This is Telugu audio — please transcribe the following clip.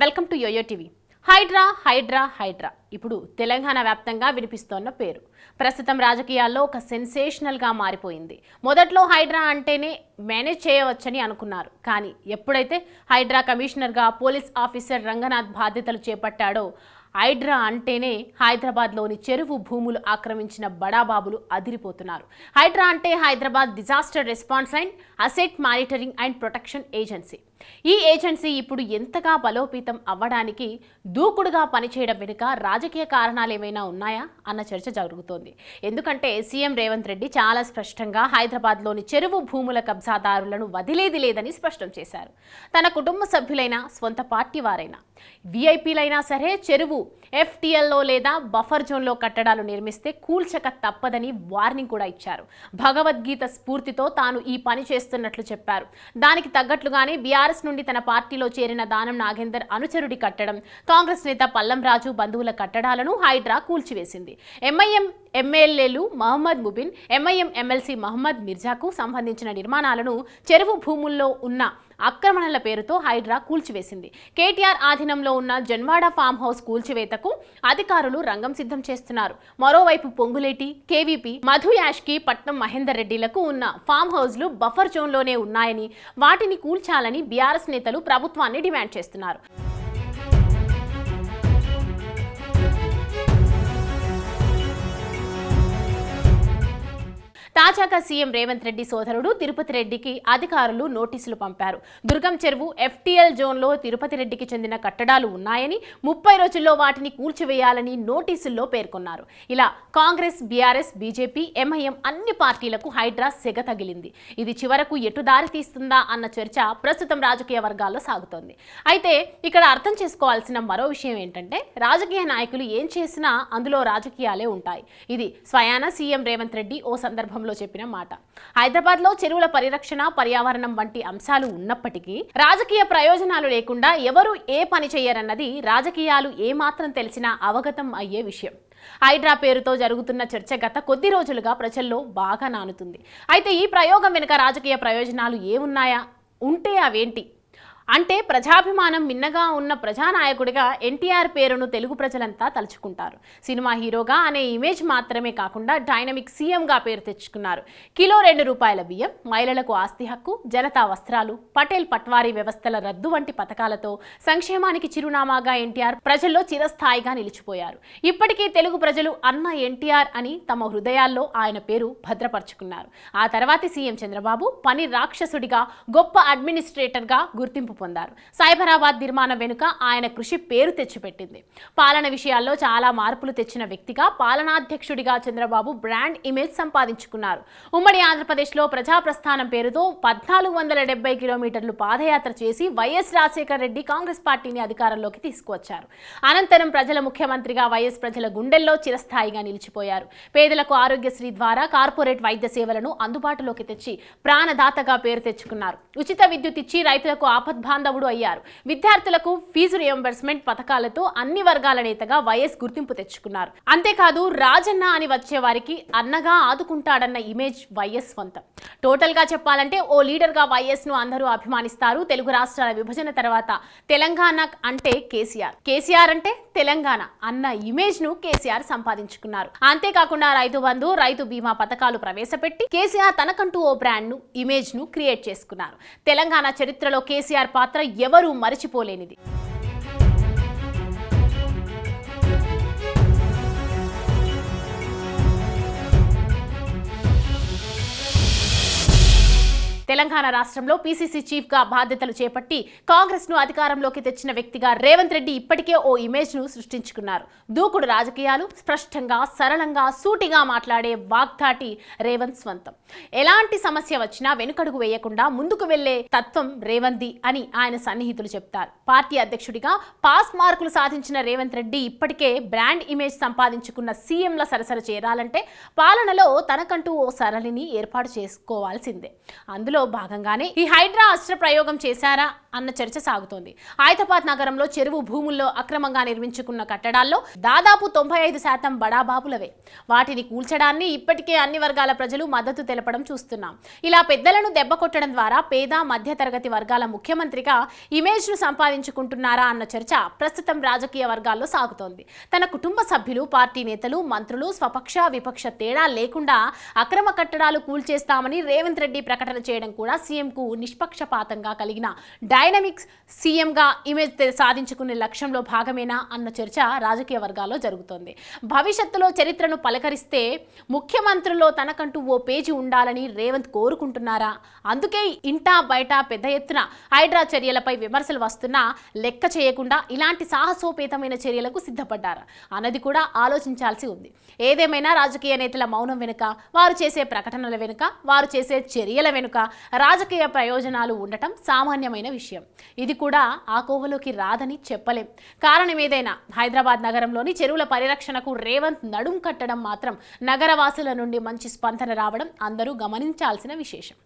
Welcome to YOYO TV. HYDRAA HYDRAA HYDRAA ఇప్పుడు తెలంగాణ వ్యాప్తంగా వినిపిస్తోన్న పేరు ప్రస్తుతం రాజకీయాల్లో ఒక సెన్సేషనల్గా మారిపోయింది. మొదట్లో హైడ్రా అంటేనే మేనేజ్ చేయవచ్చని అనుకున్నారు. కానీ ఎప్పుడైతే హైడ్రా కమిషనర్గా పోలీస్ ఆఫీసర్ రంగనాథ్ బాధ్యతలు చేపట్టాడో హైడ్రా అంటేనే హైదరాబాద్లోని చెరువు భూములు ఆక్రమించిన బడాబాబులు అదిరిపోతున్నారు. హైడ్రా అంటే Hyderabad disaster response and asset monitoring and protection agency. ఈ ఏజెన్సీ ఇప్పుడు ఎంతగా బలోపేతం అవ్వడానికి దూకుడుగా పనిచేయడం వెనుక రాజకీయ కారణాలు ఏమైనా ఉన్నాయా అన్న చర్చ జరుగుతోంది. ఎందుకంటే సీఎం రేవంత్ రెడ్డి చాలా స్పష్టంగా హైదరాబాద్లోని చెరువు భూముల కబ్జాదారులను వదిలేది లేదని స్పష్టం చేశారు. తన కుటుంబ సభ్యులైనా స్వంత పార్టీ వారైనా వీఐపీలైనా సరే చెరువు ఎఫ్టీఎల్లో లేదా బఫర్ జోన్లో కట్టడాలు నిర్మిస్తే కూల్చక తప్పదని వార్నింగ్ కూడా ఇచ్చారు. భగవద్గీత స్ఫూర్తితో తాను ఈ పని చేస్తున్నట్లు చెప్పారు. దానికి తగ్గట్లుగానే బీఆర్ఎస్ నుండి తన పార్టీలో చేరిన దానం నాగేందర్ అనుచరుడి కట్టడం, కాంగ్రెస్ నేత పల్లం రాజు బంధువుల కట్టడాలను హైడ్రా కూల్చివేసింది. ఎంఐఎం ఎమ్మెల్యేలు మహమ్మద్ ముబిన్, ఎంఐఎం ఎమ్మెల్సీ మహమ్మద్ మిర్జాకు సంబంధించిన నిర్మాణాలను చెరువు భూముల్లో ఉన్న ఆక్రమణల పేరుతో హైడ్రా కూల్చివేసింది. కేటీఆర్ ఆధీనంలో ఉన్న జన్వాడ ఫామ్ హౌస్ కూల్చివేతకు అధికారులు రంగం సిద్ధం చేస్తున్నారు. మరోవైపు పొంగులేటి, కేవీపీ, మధు యాష్కి, పట్నం మహేందర్ రెడ్డిలకు ఉన్న ఫామ్ హౌస్లు బఫర్ జోన్లోనే ఉన్నాయని, వాటిని కూల్చాలని బీఆర్ఎస్ నేతలు ప్రభుత్వాన్ని డిమాండ్ చేస్తున్నారు. తాజాగా సీఎం రేవంత్ రెడ్డి సోదరుడు తిరుపతి రెడ్డికి అధికారులు నోటీసులు పంపారు. దుర్గం చెరువు ఎఫ్టీఎల్ జోన్లో తిరుపతి రెడ్డికి చెందిన కట్టడాలు ఉన్నాయని, 30 రోజుల్లో వాటిని కూల్చివేయాలని నోటీసుల్లో పేర్కొన్నారు. ఇలా కాంగ్రెస్, బీఆర్ఎస్, బీజేపీ, ఎంఐఎం అన్ని పార్టీలకు హైడ్రా సెగ తగిలింది. ఇది చివరకు ఎటు దారి తీస్తుందా అన్న చర్చ ప్రస్తుతం రాజకీయ వర్గాల్లో సాగుతోంది. అయితే ఇక్కడ అర్థం చేసుకోవాల్సిన మరో విషయం ఏంటంటే, రాజకీయ నాయకులు ఏం చేసినా అందులో రాజకీయాలే ఉంటాయి. ఇది స్వయాన సీఎం రేవంత్ రెడ్డి ఓ సందర్భంలో చెప్పిన మాట. హైదరాబాద్ లో చెరువుల పరిరక్షణ, పర్యావరణం వంటి అంశాలు ఉన్నప్పటికీ రాజకీయ ప్రయోజనాలు లేకుండా ఎవరు ఏ పని చేయరన్నది రాజకీయాలు ఏమాత్రం తెలిసినా అవగతం అయ్యే విషయం. హైడ్రా పేరుతో జరుగుతున్న చర్చ గత కొద్ది రోజులుగా ప్రజల్లో బాగా నానుతుంది. అయితే ఈ ప్రయోగం వెనుక రాజకీయ ప్రయోజనాలు ఏమున్నాయా, ఉంటే అవేంటి అంటే, ప్రజాభిమానం మిన్నగా ఉన్న ప్రజానాయకుడిగా ఎన్టీఆర్ పేరును తెలుగు ప్రజలంతా తలుచుకుంటారు. సినిమా హీరోగా అనే ఇమేజ్ మాత్రమే కాకుండా డైనమిక్ సీఎంగా పేరు తెచ్చుకున్నారు. కిలో ₹2 బియ్యం, మహిళలకు ఆస్తి హక్కు, జనతా వస్త్రాలు, పటేల్ పట్వారీ వ్యవస్థల రద్దు వంటి పథకాలతో సంక్షేమానికి చిరునామాగా ఎన్టీఆర్ ప్రజల్లో చిరస్థాయిగా నిలిచిపోయారు. ఇప్పటికీ తెలుగు ప్రజలు అన్న ఎన్టీఆర్ అని తమ హృదయాల్లో ఆయన పేరు భద్రపరుచుకున్నారు. ఆ తర్వాతి సీఎం చంద్రబాబు పని రాక్షసుడిగా, గొప్ప అడ్మినిస్ట్రేటర్గా గుర్తింపు పొందారు. సైబరాబాద్ నిర్మాణం వెనుక ఆయన కృషి పేరు తెచ్చిపెట్టింది. పాలన విషయాల్లో చాలా మార్పులు తెచ్చిన వ్యక్తిగా, పాలనాధ్యక్షుడిగా చంద్రబాబు బ్రాండ్ ఇమేజ్ సంపాదించుకున్నారు. ఉమ్మడి ఆంధ్రప్రదేశ్లో ప్రజాప్రస్థానం పేరుతో 1470 కిలోమీటర్లు పాదయాత్ర చేసి వైఎస్ రాజశేఖర రెడ్డి కాంగ్రెస్ పార్టీని అధికారంలోకి తీసుకువచ్చారు. అనంతరం ప్రజల ముఖ్యమంత్రిగా వైఎస్ ప్రజల గుండెల్లో చిరస్థాయిగా నిలిచిపోయారు. పేదలకు ఆరోగ్యశ్రీ ద్వారా కార్పొరేట్ వైద్య సేవలను అందుబాటులోకి తెచ్చి ప్రాణదాతగా పేరు తెచ్చుకున్నారు. ఉచిత విద్యుత్ ఇచ్చి రైతులకు బాంధవుడు అయ్యారు. విద్యార్థులకు ఫీజు రియంబర్స్మెంట్ పథకాలతో అన్ని వర్గాల నేతగా వైఎస్ గుర్తింపు తెచ్చుకున్నారు. అంతేకాదు రాజన్న అని వచ్చే వారికి అన్నగా ఆదుకుంటాడన్న ఇమేజ్ వైఎస్ సొంతం. టోటల్ గా చెప్పాలంటే ఓ లీడర్ గా వైఎస్ ను అందరూ అభిమానిస్తారు. తెలుగు రాష్ట్రాల విభజన తర్వాత తెలంగాణ అంటే కేసీఆర్ అంటే తెలంగాణ అన్న ఇమేజ్ ను కేసీఆర్ సంపాదించుకున్నారు. అంతేకాకుండా రైతు బంధు, రైతు బీమా పథకాలు ప్రవేశపెట్టి కేసీఆర్ తనకంటూ ఓ బ్రాండ్ ను, ఇమేజ్ ను క్రియేట్ చేసుకున్నారు. తెలంగాణ చరిత్రలో కేసీఆర్ పాత్ర ఎవరూ మరిచిపోలేనిది. తెలంగాణ రాష్ట్రంలో పీసీసీ చీఫ్ గా బాధ్యతలు చేపట్టి కాంగ్రెస్ ను అధికారంలోకి తెచ్చిన వ్యక్తిగా రేవంత్ రెడ్డి ఇప్పటికే ఓ ఇమేజ్ ను సృష్టించుకున్నారు. దూకుడు రాజకీయాలు, స్పష్టంగా, సరళంగా, సూటిగా మాట్లాడే వాగ్దాటి రేవంత్ స్వంతం. ఎలాంటి సమస్య వచ్చినా వెనుకడుగు వేయకుండా ముందుకు వెళ్లే తత్వం రేవంత్ది అని ఆయన సన్నిహితులు చెప్తారు. పార్టీ అధ్యక్షుడిగా పాస్ మార్కులు సాధించిన రేవంత్ రెడ్డి ఇప్పటికే బ్రాండ్ ఇమేజ్ సంపాదించుకున్న సీఎంల సరసర చేరాలంటే పాలనలో తనకంటూ ఓ సరళిని ఏర్పాటు చేసుకోవాల్సిందే. అందులో అందులో భాగంగానే ఈ హైడ్రా అస్త్ర ప్రయోగం చేశారా అన్న చర్చ సాగుతోంది. హైదరాబాద్ నగరంలో చెరువు భూముల్లో అక్రమంగా నిర్మించుకున్న కట్టడాల్లో దాదాపు 95% బడాబాబులవే. వాటిని కూల్చడాన్ని ఇప్పటికే అన్ని వర్గాల ప్రజలు మద్దతు తెలపడం చూస్తున్నాం. ఇలా పెద్దలను దెబ్బ కొట్టడం ద్వారా పేద మధ్యతరగతి వర్గాల ముఖ్యమంత్రిగా ఇమేజ్ను సంపాదించుకుంటున్నారా అన్న చర్చ ప్రస్తుతం రాజకీయ వర్గాల్లో సాగుతోంది. తన కుటుంబ సభ్యులు, పార్టీ నేతలు, మంత్రులు స్వపక్ష విపక్ష తేడా లేకుండా అక్రమ కట్టడాలు కూల్చేస్తామని రేవంత్ రెడ్డి ప్రకటన చేయడం కూడా సీఎంకు నిష్పక్షపాతంగా కలిగిన డైనమిక్స్ సీఎంగా ఇమేజ్ సాధించుకునే లక్ష్యంలో భాగమేనా అన్న చర్చ రాజకీయ వర్గాల్లో జరుగుతోంది. భవిష్యత్తులో చరిత్రను పలకరిస్తే ముఖ్యమంత్రుల్లో తనకంటూ ఓ పేజీ ఉండాలని రేవంత్ కోరుకుంటున్నారా? అందుకే ఇంటా బయట పెద్ద ఎత్తున హైడ్రా చర్యలపై విమర్శలు వస్తున్నా లెక్క చేయకుండా ఇలాంటి సాహసోపేతమైన చర్యలకు సిద్ధపడ్డారా అన్నది కూడా ఆలోచించాల్సి ఉంది. ఏదేమైనా రాజకీయ నేతల మౌనం వెనుక, వారు చేసే ప్రకటనల వెనుక, వారు చేసే చర్యల వెనుక రాజకీయ ప్రయోజనాలు ఉండటం సామాన్యమైన విషయం. ఇది కూడా ఆ కోవలోకి రాదని చెప్పలేం. కారణం ఏదైనా హైదరాబాద్ నగరంలోని చెరువుల పరిరక్షణకు రేవంత్ నడుం కట్టడం మాత్రం నగరవాసుల నుండి మంచి స్పందన రావడం అందరూ గమనించాల్సిన విశేషం.